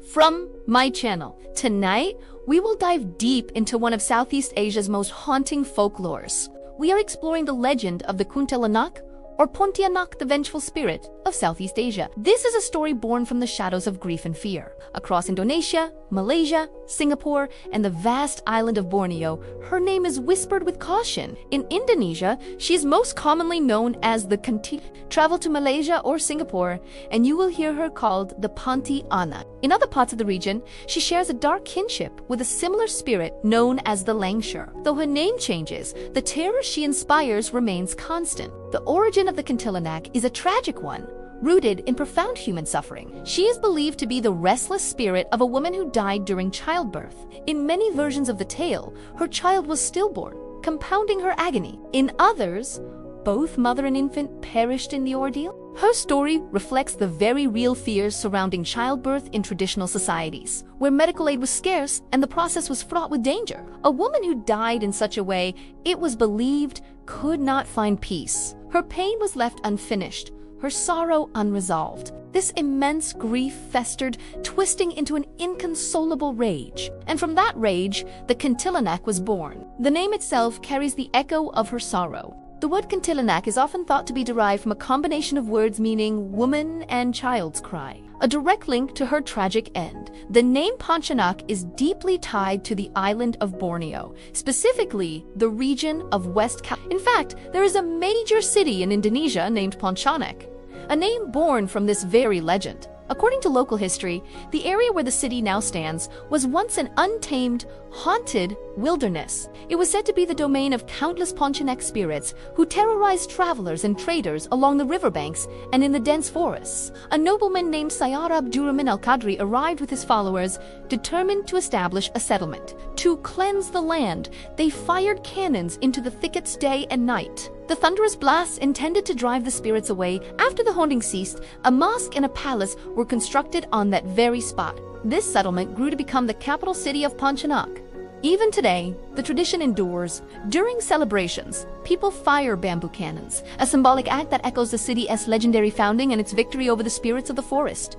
from my channel. Tonight, we will dive deep into one of Southeast Asia's most haunting folklores. We are exploring the legend of the Kuntilanak or Pontianak, the vengeful spirit of Southeast Asia. This is a story born from the shadows of grief and fear. Across Indonesia, Malaysia, Singapore, and the vast island of Borneo, her name is whispered with caution. In Indonesia, she is most commonly known as the Kuntilanak. Travel to Malaysia or Singapore, and you will hear her called the Pontianak. In other parts of the region, she shares a dark kinship with a similar spirit known as the Langsher. Though her name changes, the terror she inspires remains constant. The origin of the Kuntilanak is a tragic one, rooted in profound human suffering. She is believed to be the restless spirit of a woman who died during childbirth. In many versions of the tale, her child was stillborn, compounding her agony. In others, both mother and infant perished in the ordeal. Her story reflects the very real fears surrounding childbirth in traditional societies, where medical aid was scarce and the process was fraught with danger. A woman who died in such a way, it was believed, could not find peace. Her pain was left unfinished, her sorrow unresolved. This immense grief festered, twisting into an inconsolable rage. And from that rage, the Kuntilanak was born. The name itself carries the echo of her sorrow. The word Kuntilanak is often thought to be derived from a combination of words meaning woman and child's cry, a direct link to her tragic end. The name Pontianak is deeply tied to the island of Borneo, specifically the region of West Calawai. In fact, there is a major city in Indonesia named Pontianak, a name born from this very legend. According to local history, the area where the city now stands was once an untamed, haunted wilderness. It was said to be the domain of countless Pontianak spirits who terrorized travelers and traders along the riverbanks and in the dense forests. A nobleman named Sayyid Abdurrahman al-Qadri arrived with his followers, determined to establish a settlement. To cleanse the land, they fired cannons into the thickets day and night. The thunderous blasts intended to drive the spirits away. After the haunting ceased, a mosque and a palace were constructed on that very spot. This settlement grew to become the capital city of Pontianak. Even today, the tradition endures. During celebrations, people fire bamboo cannons, a symbolic act that echoes the city's legendary founding and its victory over the spirits of the forest.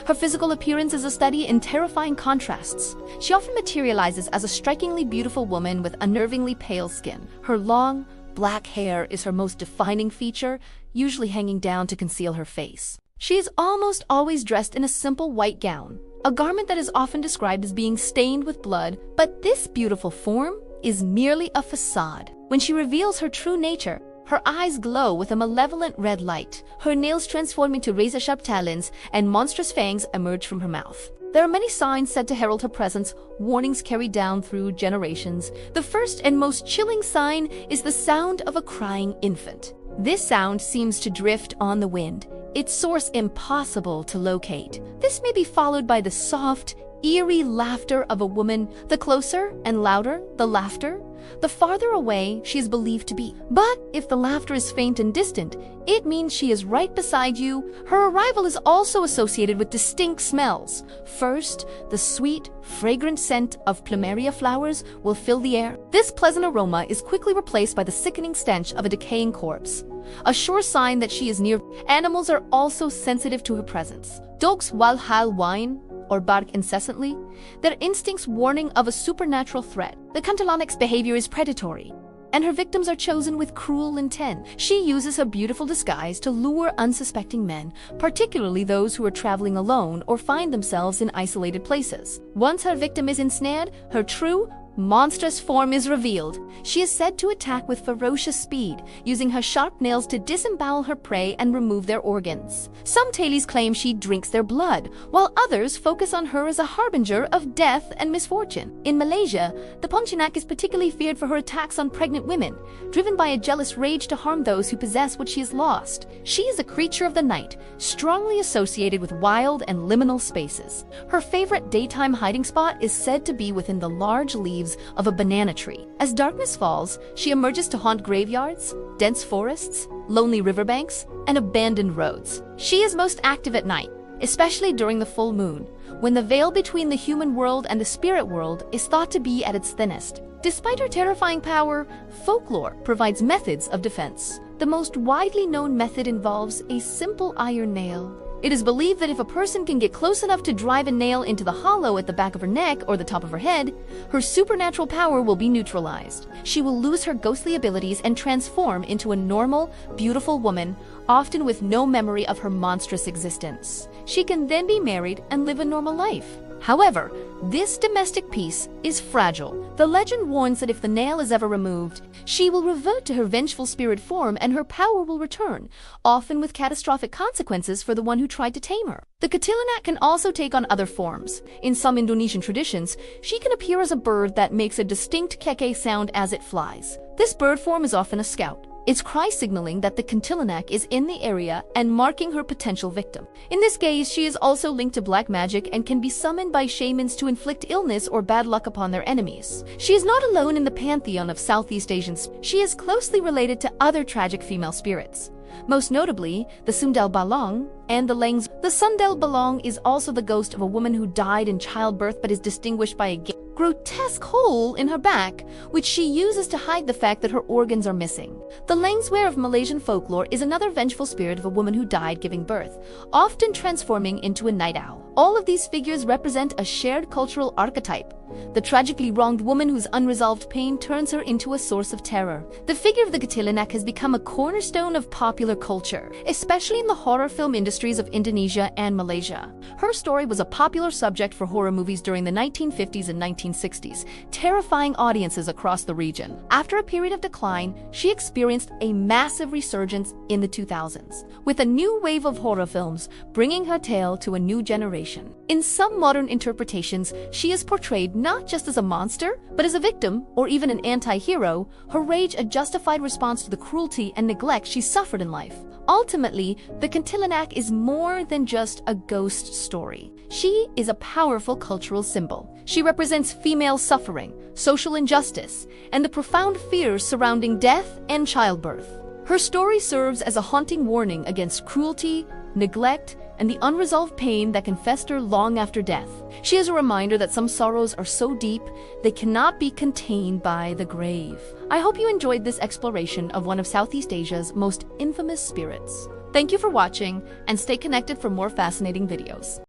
Her physical appearance is a study in terrifying contrasts. She often materializes as a strikingly beautiful woman with unnervingly pale skin. Her long, black hair is her most defining feature, usually hanging down to conceal her face. She is almost always dressed in a simple white gown, a garment that is often described as being stained with blood, but this beautiful form is merely a facade. When she reveals her true nature, her eyes glow with a malevolent red light, her nails transform into razor-sharp talons, and monstrous fangs emerge from her mouth. There are many signs said to herald her presence, warnings carried down through generations. The first and most chilling sign is the sound of a crying infant. This sound seems to drift on the wind, its source impossible to locate. This may be followed by the soft, eerie laughter of a woman. The closer and louder the laughter, the farther away she is believed to be. But if the laughter is faint and distant, it means she is right beside you. Her arrival is also associated with distinct smells. First, the sweet, fragrant scent of plumeria flowers will fill the air. This pleasant aroma is quickly replaced by the sickening stench of a decaying corpse, a sure sign that she is near. Animals are also sensitive to her presence. Dogs will whine or bark incessantly, their instincts warning of a supernatural threat. The Kuntilanak's behavior is predatory, and her victims are chosen with cruel intent. She uses her beautiful disguise to lure unsuspecting men, particularly those who are traveling alone or find themselves in isolated places. Once her victim is ensnared, her true, monstrous form is revealed. She is said to attack with ferocious speed, using her sharp nails to disembowel her prey and remove their organs. Some tales claim she drinks their blood, while others focus on her as a harbinger of death and misfortune. In Malaysia, the Pontianak is particularly feared for her attacks on pregnant women, driven by a jealous rage to harm those who possess what she has lost. She is a creature of the night, strongly associated with wild and liminal spaces. Her favorite daytime hiding spot is said to be within the large leaves of a banana tree. As darkness falls, she emerges to haunt graveyards, dense forests, lonely riverbanks, and abandoned roads. She is most active at night, especially during the full moon, when the veil between the human world and the spirit world is thought to be at its thinnest. Despite her terrifying power, folklore provides methods of defense. The most widely known method involves a simple iron nail It is believed that if a person can get close enough to drive a nail into the hollow at the back of her neck or the top of her head, her supernatural power will be neutralized. She will lose her ghostly abilities and transform into a normal, beautiful woman, often with no memory of her monstrous existence. She can then be married and live a normal life. However, this domestic peace is fragile. The legend warns that if the nail is ever removed, she will revert to her vengeful spirit form and her power will return, often with catastrophic consequences for the one who tried to tame her. The Kuntilanak can also take on other forms. In some Indonesian traditions, she can appear as a bird that makes a distinct decay sound as it flies. This bird form is often a scout, its cry signaling that the Kuntilanak is in the area and marking her potential victim. In this case, she is also linked to black magic and can be summoned by shamans to inflict illness or bad luck upon their enemies. She is not alone in the pantheon of Southeast Asians. She is closely related to other tragic female spirits, most notably the Sundel Balong and the Lengs. The Sundel Balong is also the ghost of a woman who died in childbirth but is distinguished by a grotesque hole in her back, which she uses to hide the fact that her organs are missing. The Langswear of Malaysian folklore is another vengeful spirit of a woman who died giving birth, often transforming into a night owl. All of these figures represent a shared cultural archetype, the tragically wronged woman whose unresolved pain turns her into a source of terror. The figure of the Kuntilanak has become a cornerstone of popular culture, especially in the horror film industries of Indonesia and Malaysia. Her story was a popular subject for horror movies during the 1950s and 1960s, terrifying audiences across the region. After a period of decline, she experienced a massive resurgence in the 2000s, with a new wave of horror films bringing her tale to a new generation. In some modern interpretations, she is portrayed not just as a monster, but as a victim or even an anti-hero, her rage a justified response to the cruelty and neglect she suffered in life. Ultimately, the Kuntilanak is more than just a ghost story. She is a powerful cultural symbol. She represents female suffering, social injustice, and the profound fears surrounding death and childbirth. Her story serves as a haunting warning against cruelty, neglect, and the unresolved pain that can fester long after death. She is a reminder that some sorrows are so deep they cannot be contained by the grave. I hope you enjoyed this exploration of one of Southeast Asia's most infamous spirits. Thank you for watching, and stay connected for more fascinating videos.